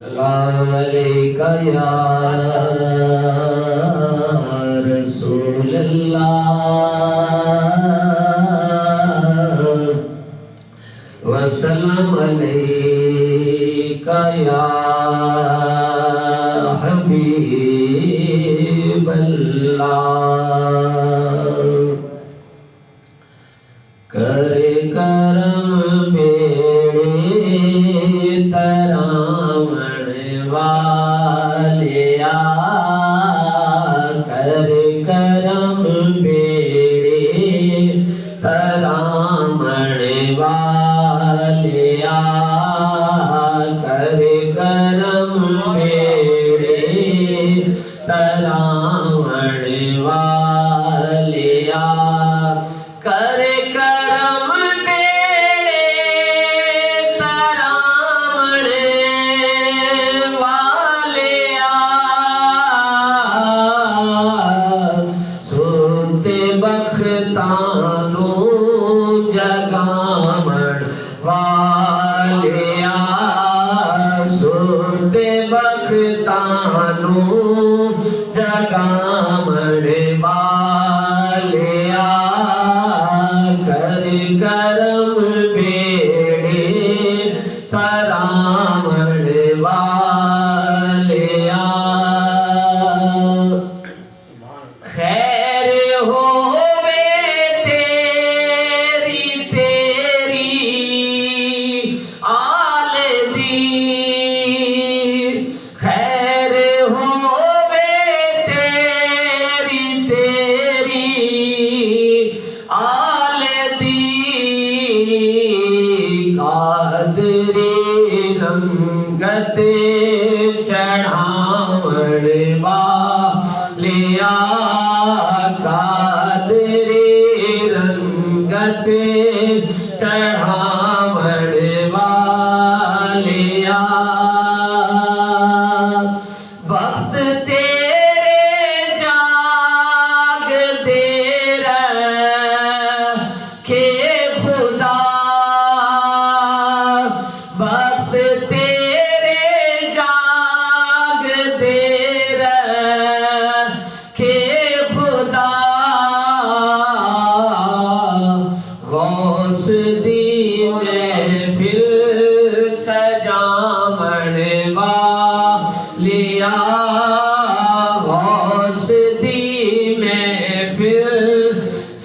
अलैका या रसूल अल्लाह वसल्लम अलैका या हबीब अल्लाह। करे करम बेड़े तरावण वालिया, करे करम बेड़े तरावण वालिया, करे करम बेड़े तरावण वालिया, करे करम बेड़े तरावण वालिया, सुनते बख्तानो जगावण वालिया, सुनते बख्तानो जगावण वालिया, करे करम बेड़े तरावण वालिया। खैर होवे तेरी तेरी आल दी, खैर होवे तेरी तेरी आल दी, कादरे रंगत चढ़ावण वालिया, कादरे रंगत चढ़ावण वालिया, वक्त तेरे जाग दे रखे खुदा, वक्त तेरे जाग दे रखे खुदा, गौस दी महफिल सजावण वालिया, गौस दी महफिल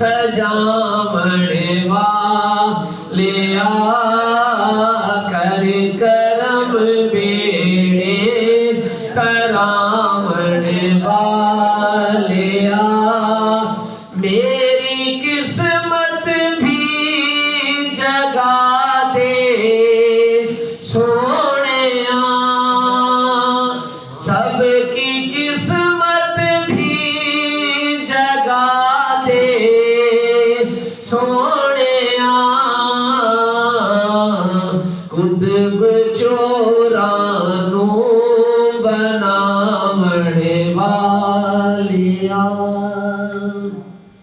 सजावण वालिया, करे करम बेड़े तरावण वालिया, मेरी किस्मत भी जगा दे सोनिया, सबकी किस्मत भी जगा दे सोनिया, कुतुब चोरानू बनावण वालिया।